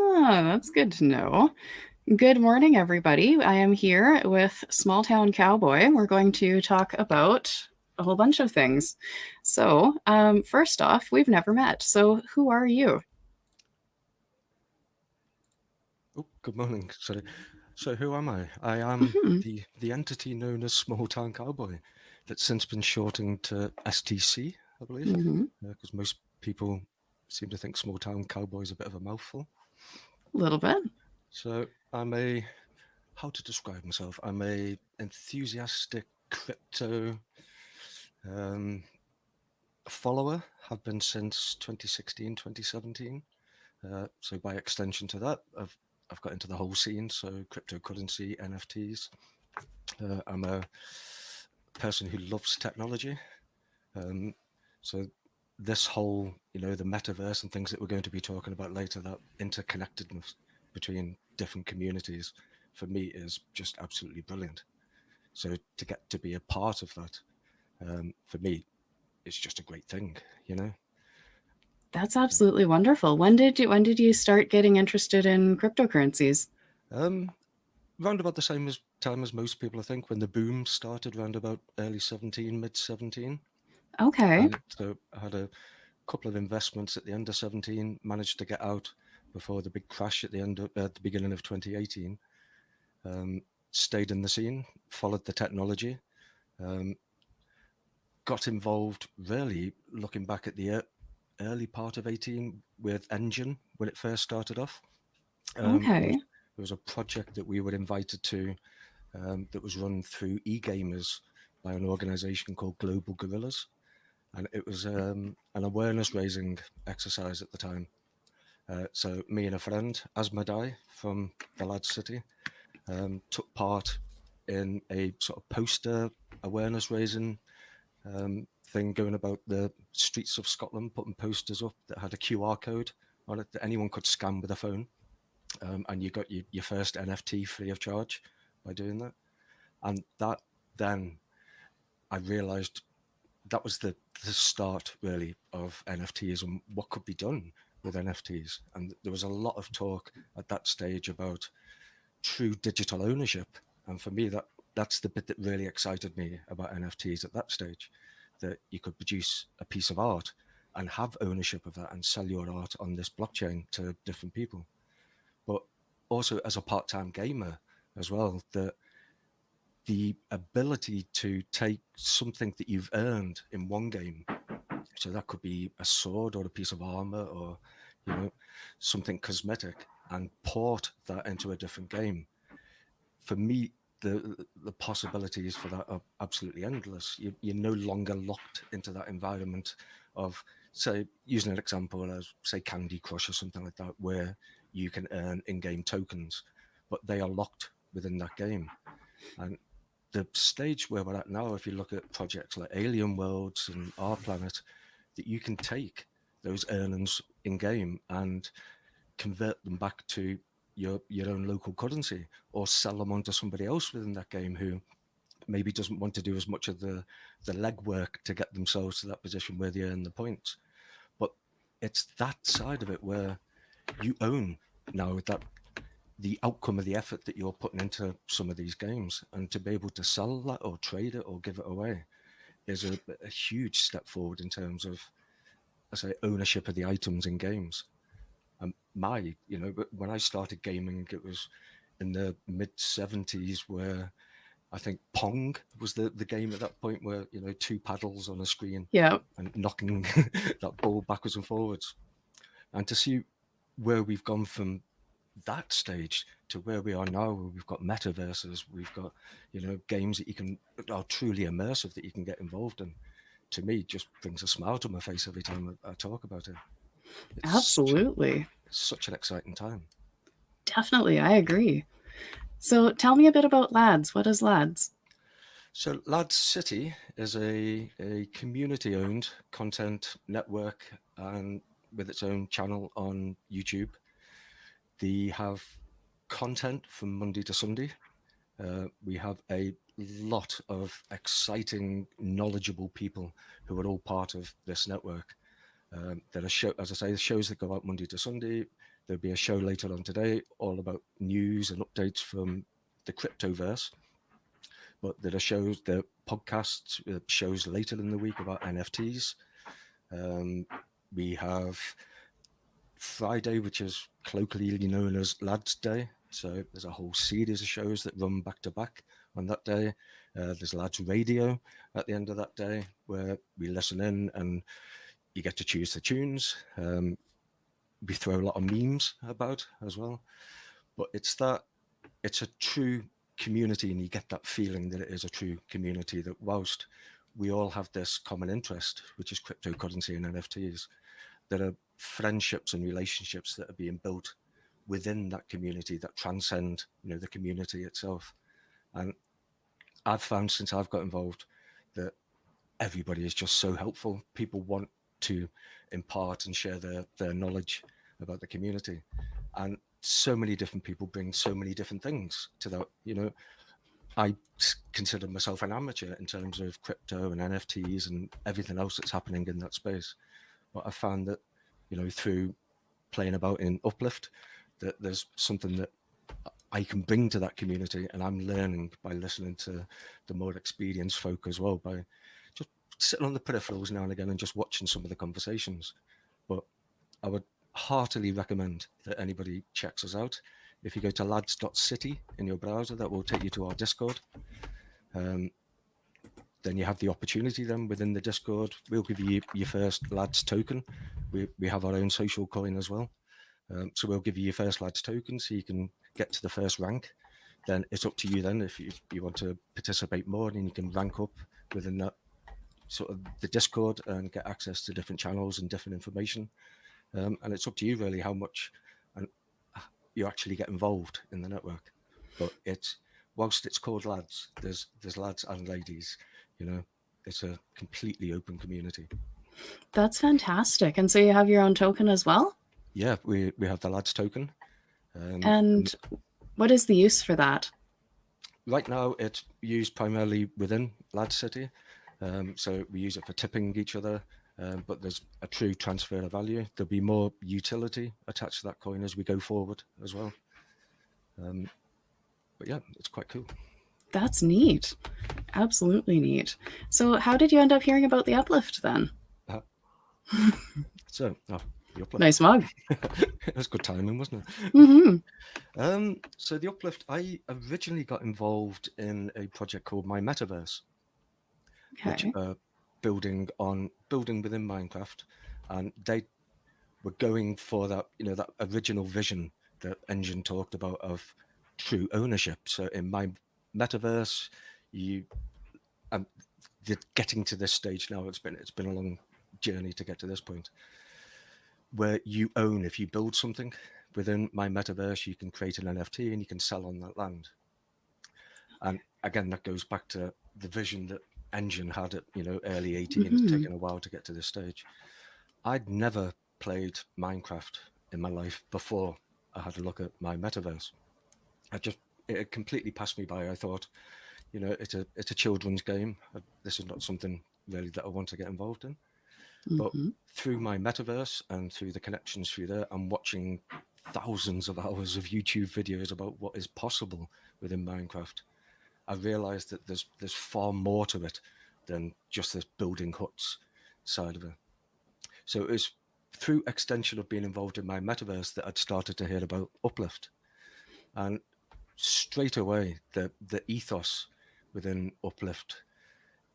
Ah, that's good to know. Good morning, everybody. I am here with Small Town Cowboy. We're going to talk about a whole bunch of things. First off, we've never met. So, who are you? Oh, good morning. Sorry. So who am I? I am Hmm. the entity known as Small Town Cowboy that's since been shortened to STC, I believe, Hmm. because most people seem to think Small Town Cowboy is a bit of a mouthful. A little bit. So how to describe myself? I'm a enthusiastic crypto um, follower, have been since 2016, 2017. So by extension to that, I've got into the whole scene, so cryptocurrency, NFTs. I'm a person who loves technology. Um, so this whole, the metaverse and things that we're going to be talking about later, that interconnectedness between different communities, for me is just absolutely brilliant. So to get to be a part of that, for me, it's just a great thing, you know. That's absolutely wonderful. When did you start getting interested in cryptocurrencies? Um, Round about the same as time as most people, I think, when the boom started, round about early 17, mid 17. Okay. So I had a couple of investments at the end of 17, managed to get out before the big crash at the beginning of 2018. Um, Stayed in the scene, followed the technology, um, got involved really looking back at the early part of 18 with Engine when it first started off. It was Okay. it was a project that we were invited to that was run through e-gamers by an organization called Global Gorillas. And it was an awareness raising exercise at the time. So me and a friend, Asmodai from the Lad City, took part in a sort of poster awareness raising thing going about the streets of Scotland, putting posters up that had a QR code on it that anyone could scan with a phone. And you got your first NFT free of charge by doing that. And that then I realized that was the start really of NFTs and what could be done with NFTs. And there was a lot of talk at that stage about true digital ownership. And for me, that's the bit that really excited me about NFTs at that stage, that you could produce a piece of art and have ownership of that and sell your art on this blockchain to different people. But also as a part-time gamer as well, that the ability to take something that you've earned in one game, so that could be a sword or a piece of armor or you know something cosmetic, and port that into a different game. For me, the possibilities for that are absolutely endless. You're no longer locked into that environment of, say, using an example as say Candy Crush or something like that, where you can earn in-game tokens, but they are locked within that game. And the stage where we're at now, if you look at projects like Alien Worlds and Our Planet, that you can take those earnings in game and convert them back to your own local currency, or sell them on to somebody else within that game who maybe doesn't want to do as much of the legwork to get themselves to that position where they earn the points. But it's that side of it where you own now that the outcome of the effort that you're putting into some of these games, and to be able to sell that or trade it or give it away is a huge step forward in terms of, I say, ownership of the items in games. When I started gaming, it was in the mid 70s, where I think Pong was the game at that point, where, two paddles on a screen Yep. and knocking that ball backwards and forwards. And to see where we've gone from that stage to where we are now, where we've got metaverses, we've got, games that are truly immersive that you can get involved in, to me, just brings a smile to my face every time I talk about it. It's Absolutely. such an exciting time. Definitely. I agree. So, tell me a bit about Lads. What is Lads? So, Lad City is a community owned content network, and with its own channel on YouTube. They have content from Monday to Sunday. We have a lot of exciting, knowledgeable people who are all part of this network. There are as I say, shows that go out Monday to Sunday. There'll be a show later on today all about news and updates from the cryptoverse. But there are podcasts, shows later in the week about NFTs. We have Friday, which is colloquially known as Lads Day. So there's a whole series of shows that run back to back on that day. There's Lads Radio at the end of that day where we listen in and you get to choose the tunes. We throw a lot of memes about as well. But it's a true community, and you get that feeling that it is a true community, that whilst we all have this common interest, which is cryptocurrency and NFTs, there are friendships and relationships that are being built within that community that transcend, the community itself. And I've found since I've got involved that everybody is just so helpful. People want to impart and share their knowledge about the community. And so many different people bring so many different things to that. I consider myself an amateur in terms of crypto and NFTs and everything else that's happening in that space. But I found that, through playing about in Uplift, that there's something that I can bring to that community, and I'm learning by listening to the more experienced folk as well, by just sitting on the peripherals now and again and just watching some of the conversations. But I would heartily recommend that anybody checks us out. If you go to lads.city in your browser, that will take you to our Discord. Then you have the opportunity then within the Discord, we'll give you your first Lads token. We have our own social coin as well. So we'll give you your first Lads token so you can get to the first rank. Then it's up to you then if you want to participate more, and you can rank up within that sort of the Discord and get access to different channels and different information. And it's up to you really how much and you actually get involved in the network. But whilst it's called Lads, there's lads and ladies. It's a completely open community. That's fantastic. And so you have your own token as well? Yeah, we have the Lads token. And what is the use for that? Right now, it's used primarily within Lads City. So we use it for tipping each other, but there's a true transfer of value. There'll be more utility attached to that coin as we go forward as well. But yeah, it's quite cool. That's neat. Absolutely neat. So how did you end up hearing about the Uplift then? The Uplift. Nice mug. It was good timing, wasn't it? Mm-hmm. So the Uplift, I originally got involved in a project called My Metaverse, which building within Minecraft, and they were going for that, that original vision that Engine talked about of true ownership. So in My Metaverse, getting to this stage now, it's been a long journey to get to this point, where you own, if you build something within My Metaverse, you can create an NFT and you can sell on that land. And again, that goes back to the vision that Engine had at early 80s. It's taken a while to get to this stage. I'd never played Minecraft in my life before I had a look at My Metaverse. It completely passed me by. I thought, it's a children's game. This is not something really that I want to get involved in. But through My Metaverse and through the connections through there, I'm watching thousands of hours of YouTube videos about what is possible within Minecraft. I realized that there's far more to it than just this building huts side of it. So it was through extension of being involved in My Metaverse that I'd started to hear about Uplift. And straight away, the ethos within Uplift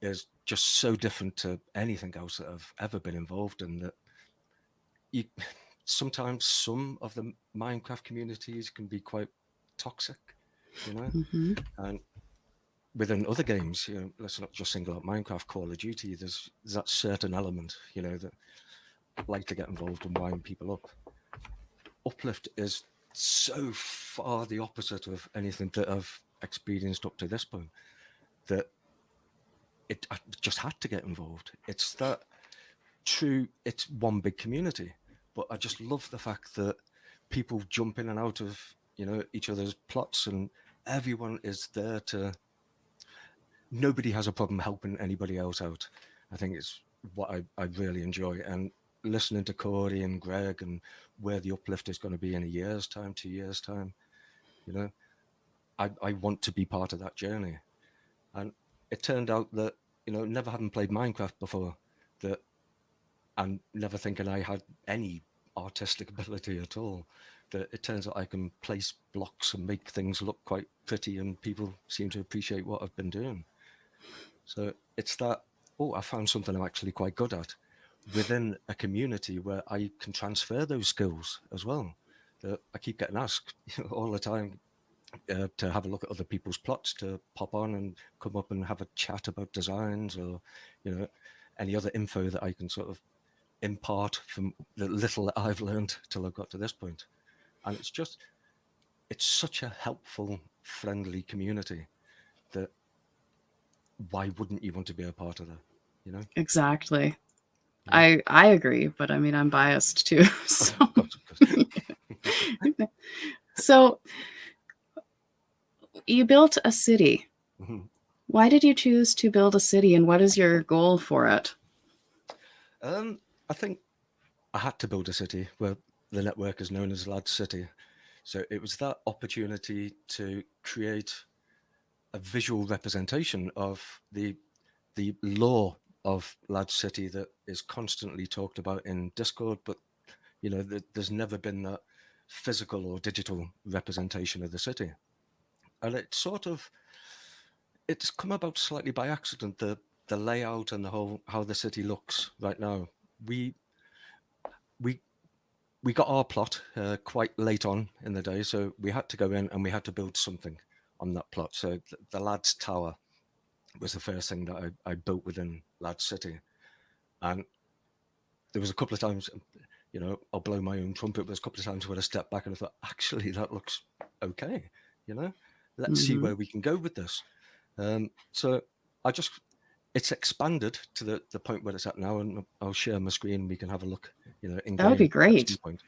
is just so different to anything else that I've ever been involved in, that sometimes some of the Minecraft communities can be quite toxic, and within other games, let's not just single out Minecraft, Call of Duty, there's that certain element, that like to get involved and wind people up. Uplift is so far the opposite of anything that I've experienced up to this point, that I just had to get involved. It's that true, it's one big community, but I just love the fact that people jump in and out of, each other's plots, and everyone is there nobody has a problem helping anybody else out. I think it's what I really enjoy. And listening to Corey and Greg and where the Uplift is going to be in a year's time, 2 years' time, you know, I want to be part of that journey. And it turned out that, never having played Minecraft before, that and never thinking I had any artistic ability at all, that it turns out I can place blocks and make things look quite pretty, and people seem to appreciate what I've been doing. So it's that, oh, I found something I'm actually quite good at within a community where I can transfer those skills as well. That I keep getting asked all the time to have a look at other people's plots, to pop on and come up and have a chat about designs, or any other info that I can sort of impart from the little that I've learned till I've got to this point. And it's such a helpful, friendly community that why wouldn't you want to be a part of that? Exactly. Yeah. I agree, but I mean, I'm biased too. So, Of course, of course. so you built a city. Mhm. Why did you choose to build a city, and what is your goal for it? I think I had to build a city where the network is known as Lad City. So it was that opportunity to create a visual representation of the lore of Lad City that is constantly talked about in Discord, but there's never been that physical or digital representation of the city. And it's come about slightly by accident, the layout and the whole how the city looks right now. We we we got our plot quite late on in the day, so we had to go in and we had to build something on that plot. So the Lads Tower was the first thing that I built within Lad City. And there was a couple of times, I'll blow my own trumpet, but there's a couple of times where I stepped back and I thought, actually, that looks okay. Let's see where we can go with this. So it's expanded to the point where it's at now, and I'll share my screen and we can have a look, in That would game be at great. some point.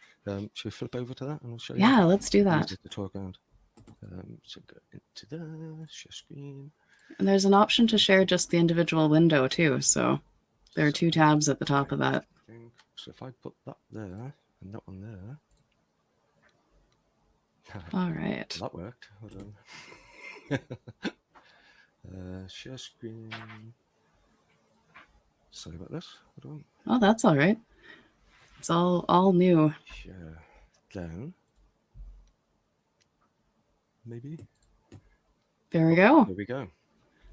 Should we flip over to that and I'll show you? Yeah, let's do that. Easier to talk around. So go into the share screen. And there's an option to share just the individual window too. So there are two tabs at the top of that. So if I put that there and that one there. All right. That worked. Hold on. Share screen. Sorry about this. Hold on. Oh, that's all right. It's all new. Share down. Maybe. There we go. There we go.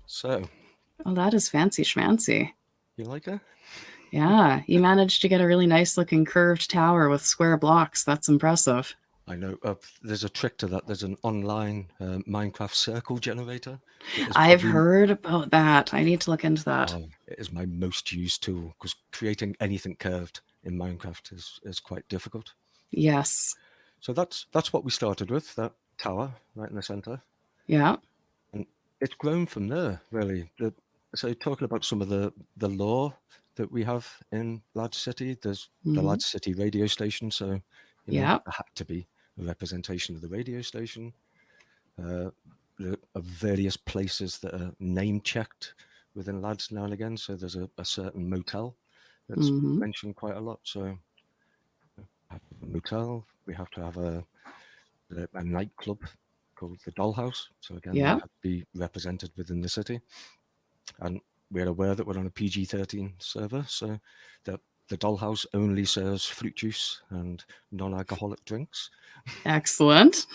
So. Oh, that is fancy schmancy. You like it? Yeah, you managed to get a really nice looking curved tower with square blocks. That's impressive. I know. There's a trick to that. There's an online Minecraft circle generator. I've heard about that. I need to look into that. It is my most used tool, because creating anything curved in Minecraft is quite difficult. Yes. So that's what we started with, that tower right in the center. Yeah. And it's grown from there, really. So talking about some of the lore that we have in Lad City, there's the Lad City radio station. So, there had to be a representation of the radio station. There are various places that are name checked within Lads now and again. So there's a certain motel that's mentioned quite a lot. So a motel, we have to have a nightclub called the Dollhouse. So again, that had to be represented within the city. And we're aware that we're on a PG-13 server, so the Dollhouse only serves fruit juice and non-alcoholic drinks. Excellent.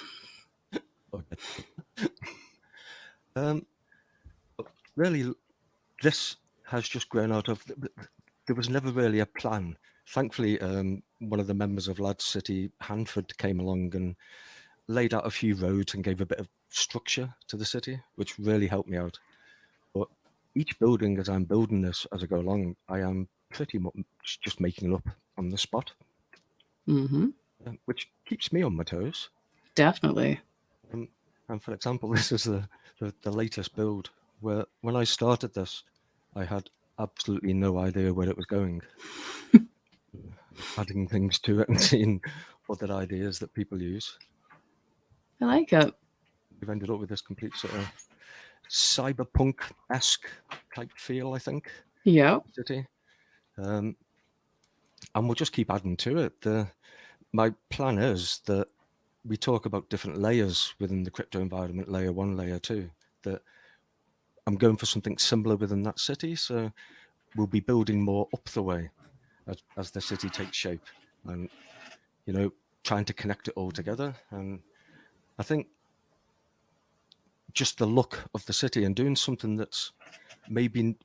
Really, this has just grown out of. There was never really a plan. Thankfully, one of the members of Lad City, Hanford, came along and laid out a few roads and gave a bit of structure to the city, which really helped me out. But each building, as I'm building this as I go along, I am pretty much just making it up on the spot, which keeps me on my toes. Definitely. And for example, this is the latest build, where when I started this, I had absolutely no idea where it was going. Adding things to it and seeing other ideas that people use. I like it. We've ended up with this complete sort of cyberpunk-esque type feel, I think. Yeah. City. and we'll just keep adding to it. My plan is that we talk about different layers within the crypto environment, layer 1, layer 2, that I'm going for something similar within that city. So we'll be building more up the way as the city takes shape, and, trying to connect it all together. And I think just the look of the city and doing something that's maybe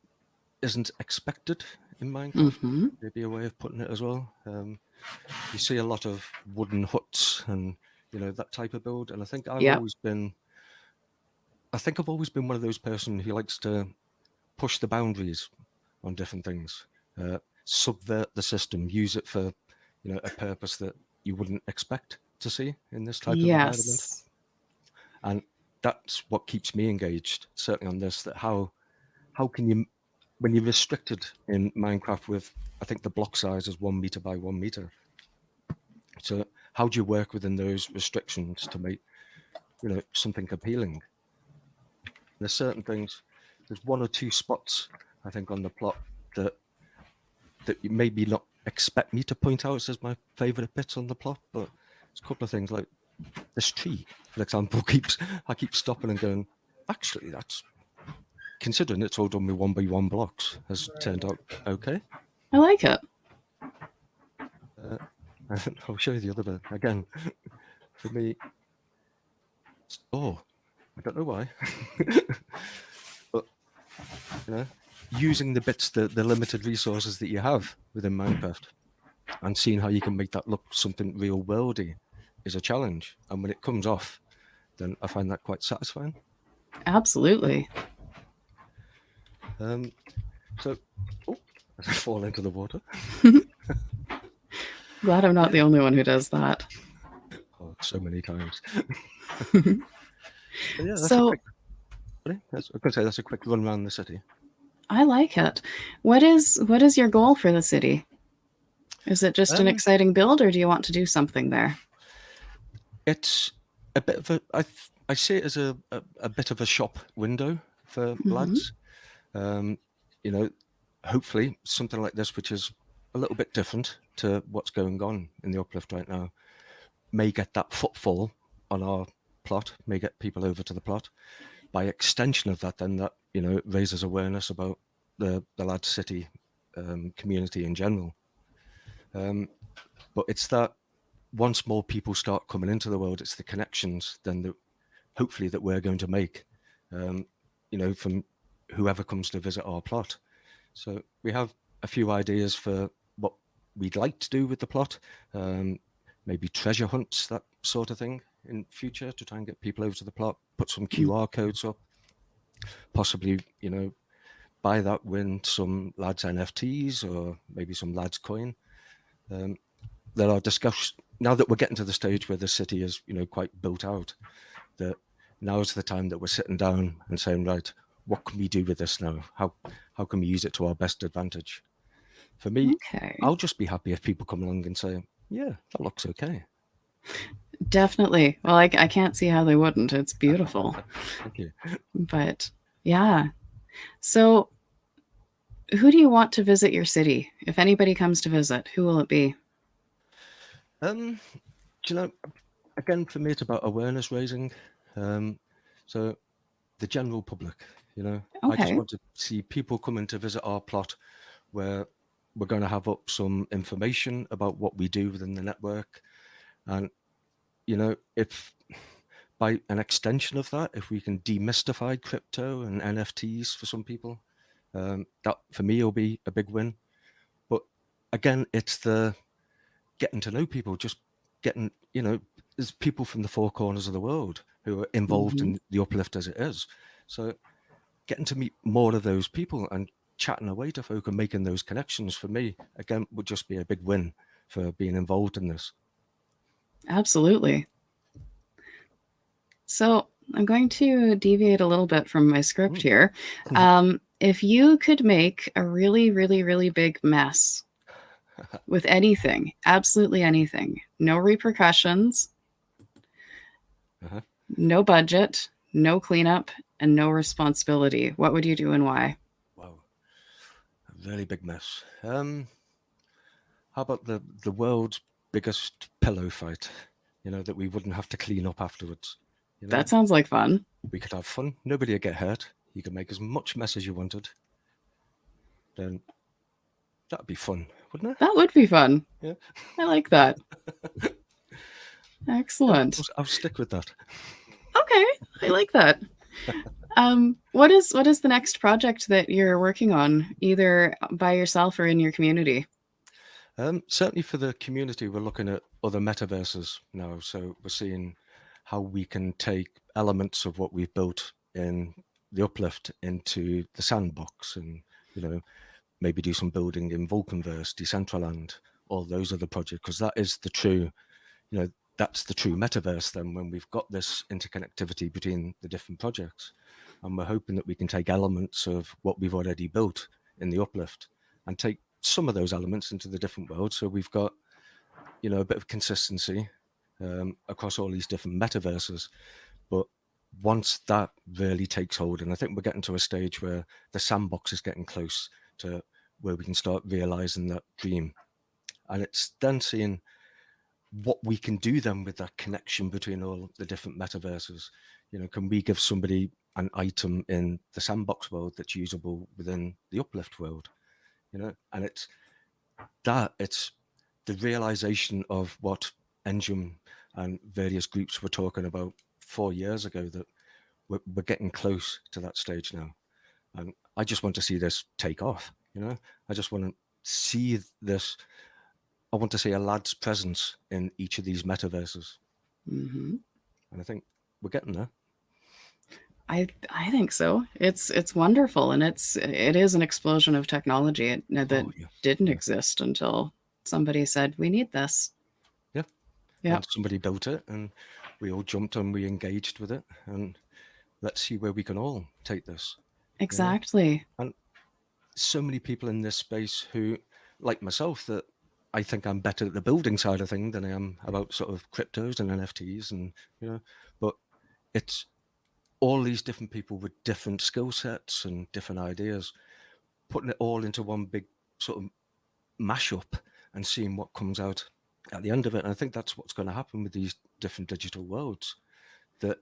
isn't expected in Minecraft, Mm-hmm. maybe a way of putting it as well. You see a lot of wooden huts and, that type of build. And I think I've Yep. always been one of those person who likes to push the boundaries on different things, subvert the system, use it for, a purpose that you wouldn't expect to see in this type of environment. Yes. And that's what keeps me engaged, certainly on this, that how can you, when you're restricted in Minecraft with, I think the block size is 1 meter by 1 meter. So how do you work within those restrictions to make, something appealing? There's certain things, there's 1 or 2 spots, I think, on the plot that you maybe not expect me to point out as my favorite bits on the plot, but it's a couple of things like this tree, for example, I keep stopping and going, actually, that's, considering it's all done with 1 by 1 blocks, has turned out okay. I like it. I'll show you the other bit again. For me, I don't know why, but using the bits, the limited resources that you have within Minecraft, and seeing how you can make that look something real worldy is a challenge. And when it comes off, then I find that quite satisfying. Absolutely. So, as I fall into the water. Glad I'm not the only one who does that. Oh, so many times. Yeah, So I was going to say that's a quick run around the city. I like it. What is your goal for the city? Is it just an exciting build, or do you want to do something there? It's a bit of I see it as a bit of a shop window for lads. Hopefully something like this, which is a little bit different to what's going on in the Uplift right now, may get that footfall on our plot, may get people over to the plot. By extension of that, then that, raises awareness about the Lad City community in general. But it's that once more people start coming into the world, it's the connections then hopefully that we're going to make, from whoever comes to visit our plot. So we have a few ideas for what we'd like to do with the plot, maybe treasure hunts, that sort of thing in future, to try and get people over to the plot, put some QR codes up, possibly, buy that, win some lads NFTs or maybe some lads coin. There are discussions now that we're getting to the stage where the city is, quite built out, that now is the time that we're sitting down and saying, right, what can we do with this now? How can we use it to our best advantage? For me, Okay. I'll just be happy if people come along and say, yeah, that looks okay. Definitely. Well, I can't see how they wouldn't. It's beautiful. Thank you. But yeah. So who do you want to visit your city? If anybody comes to visit, who will it be? Again, for me, it's about awareness raising. So the general public, I just Okay. want to see people coming to visit our plot, where we're going to have up some information about what we do within the network. And, if by an extension of that, if we can demystify crypto and NFTs for some people, that for me will be a big win. But again, it's the getting to know people, just getting, there's people from the 4 corners of the world who are involved in the Uplift as it is. So getting to meet more of those people and chatting away to folk and making those connections, for me, again, would just be a big win for being involved in this. Absolutely. So I'm going to deviate a little bit from my script here. If you could make a really, really, really big mess with anything, absolutely anything, no repercussions, no budget, no cleanup, and no responsibility, what would you do and why? Wow. A really big mess. How about the world's biggest pillow fight? That we wouldn't have to clean up afterwards. You know, That sounds like fun. we could have fun. Nobody would get hurt. You could make as much mess as you wanted. Then that'd be fun, wouldn't it? That would be fun. Yeah. I like that. Yeah, Excellent. I'll stick with that. Okay, I like that. What is the next project that you're working on, either by yourself or in your community? Certainly for the community, we're looking at other metaverses now. So we're seeing how we can take elements of what we've built in the Uplift into the sandbox, and maybe do some building in Vulcanverse, Decentraland, all those other projects, because that is the true, that's the true metaverse then, when we've got this interconnectivity between the different projects. And we're hoping that we can take elements of what we've already built in the Uplift and take some of those elements into the different worlds. So we've got, a bit of consistency across all these different metaverses. But once that really takes hold, and I think we're getting to a stage where the sandbox is getting close to where we can start realizing that dream. And it's then seeing what we can do then with that connection between all the different metaverses. Can we give somebody an item in the sandbox world that's usable within the Uplift world? And it's the realization of what Engine and various groups were talking about 4 years ago, that we're getting close to that stage now. And I just want to see this take off. I just want to see this. I want to see a lad's presence in each of these metaverses. Mm-hmm. And I think we're getting there. I think so. It's wonderful, and it is an explosion of technology that didn't exist until somebody said we need this. Yeah. Yeah. And somebody built it, and we all jumped and we engaged with it, and let's see where we can all take this. Exactly. And so many people in this space who, like myself, that I think I'm better at the building side of things than I am about sort of cryptos and NFTs, and but it's all these different people with different skill sets and different ideas, putting it all into one big sort of mashup and seeing what comes out at the end of it. And I think that's what's going to happen with these different digital worlds, that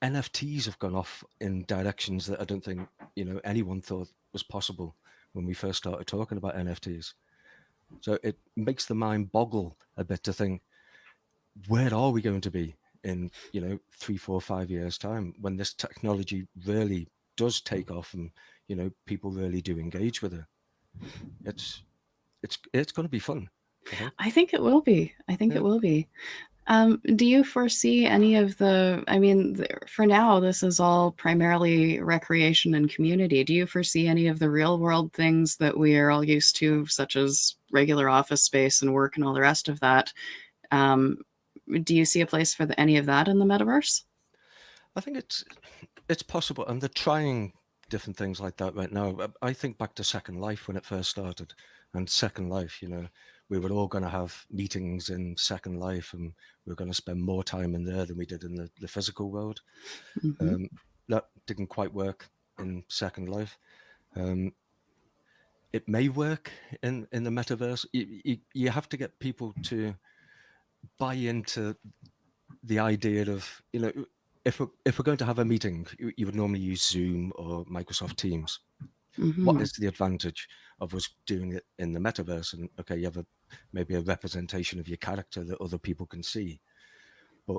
NFTs have gone off in directions that I don't think, anyone thought was possible when we first started talking about NFTs. So it makes the mind boggle a bit to think, where are we going to be in 3, 4, 5 years time, when this technology really does take off and people really do engage with it? It's going to be fun. I think it will be. It will be. Do you foresee any of for now, this is all primarily recreation and community. Do you foresee any of the real world things that we are all used to, such as regular office space and work and all the rest of that? Do you see a place for any of that in the metaverse? I think it's possible, and they're trying different things like that right now. I think back to Second Life when it first started, and Second Life, we were all going to have meetings in Second Life, and we were going to spend more time in there than we did in the physical world. Mm-hmm. That didn't quite work in Second Life. It may work in the metaverse. You have to get people to buy into the idea of, if we're going to have a meeting, you would normally use Zoom or Microsoft Teams. Mm-hmm. What is the advantage of us doing it in the metaverse? And okay, you have maybe a representation of your character that other people can see, but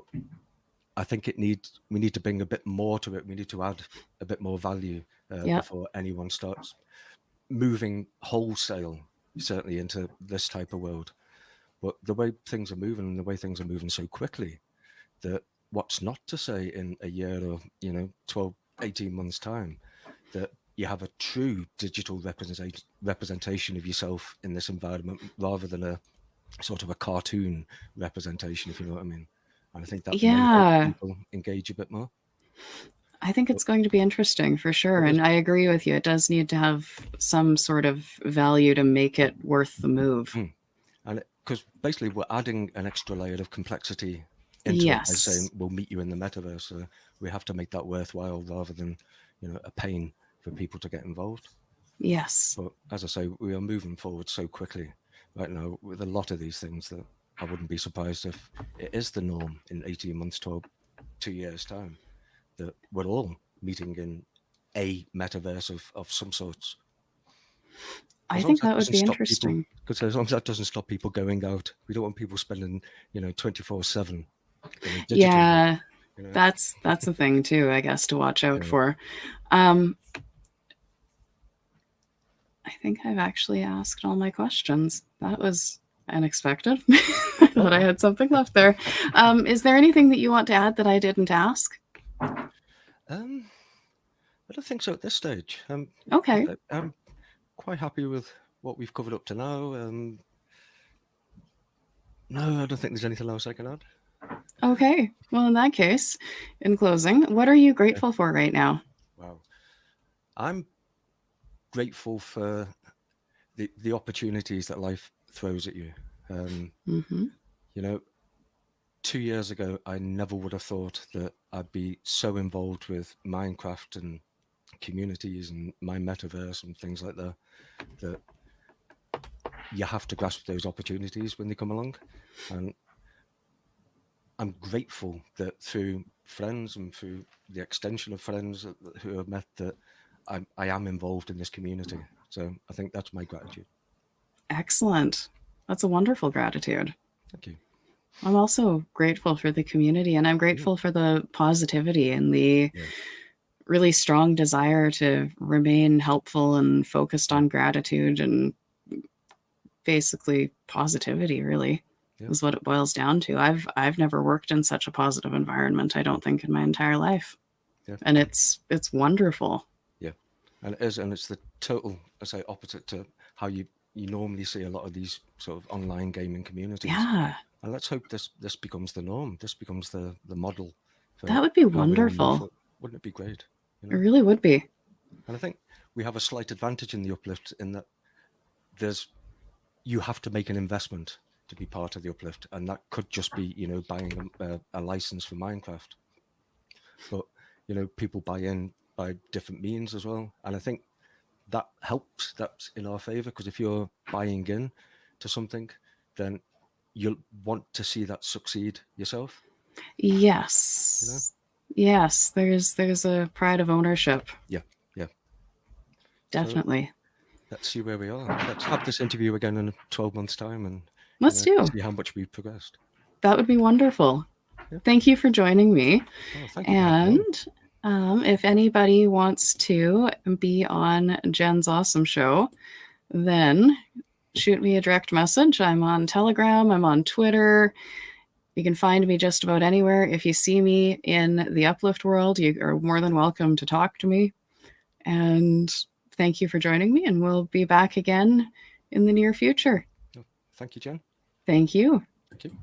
I think we need to bring a bit more to it. We need to add a bit more value before anyone starts moving wholesale, certainly into this type of world. But the way things are moving, and the way things are moving so quickly, that what's not to say in a year or 12, 18 months time, that you have a true digital representation of yourself in this environment, rather than a sort of a cartoon representation, if you know what I mean. And I think that may help people engage a bit more. I think it's going to be interesting for sure. And I agree with you. It does need to have some sort of value to make it worth the move. And because basically we're adding an extra layer of complexity into it by saying we'll meet you in the metaverse. So we have to make that worthwhile, rather than, a pain for people to get involved. Yes. But as I say, we are moving forward so quickly right now with a lot of these things that I wouldn't be surprised if it is the norm in 18 months to 2 years' time, that we're all meeting in a metaverse of some sorts. I As long as think that that would doesn't be stop people, interesting. because as long as that doesn't stop people going out, we don't want people spending, 24/7, digitally. Yeah, You know, that's a thing too, I guess, to watch out yeah. for. Um, I think I've actually asked all my questions. That was unexpected. I thought I had something left there. Is there anything that you want to add that I didn't ask? Um, I don't think so at this stage. Okay. I'm quite happy with what we've covered up to now. No, I don't think there's anything else I can add. Okay. Well, in that case, in closing, what are you Yeah. grateful for right now? Wow. I'm grateful for the opportunities that life throws at you. Mm-hmm. 2 years ago, I never would have thought that I'd be so involved with Minecraft and communities and my metaverse and things like that, that you have to grasp those opportunities when they come along. And I'm grateful that through friends and through the extension of friends who I've met, that I am involved in this community. So I think that's my gratitude. Excellent. That's a wonderful gratitude. Thank you. I'm also grateful for the community, and I'm Mm, grateful for the positivity and the yeah, really strong desire to remain helpful and focused yeah, on gratitude and basically positivity, really yeah, is what it boils down to. I've never worked in such a positive environment, I don't think, in my entire life. yeah, And it's wonderful. yeah. And it is, and it's the total, I say, opposite to how you normally see a lot of these sort of online gaming communities. Yeah, And let's hope this becomes the norm. This becomes the model for that would be how we all move wonderful. forward. Wouldn't it be great? You It know. really would be. And I think we have a slight advantage in the Uplift in that there's you have to make an investment to be part of the Uplift, and that could just be buying a license for Minecraft. But people buy in by different means as well, and I think that helps. That's in our favor, because if you're buying in to something, then you'll want to see that succeed yourself. You know? Yes. Yes, there's a pride of ownership. Yeah, yeah. So Definitely. let's see where we are. Let's have this interview again in 12 months' time, and Let's do. see how much we've progressed. That would be wonderful. Yeah. Thank you for joining me. Oh, thank you for having me And if anybody wants to be on Jen's awesome show, then shoot me a direct message. I'm on Telegram, I'm on Twitter. You can find me just about anywhere. If you see me in the Uplift world, you are more than welcome to talk to me. And thank you for joining me, and we'll be back again in the near future. on. Oh, thank you, Jen. Thank you. Thank you.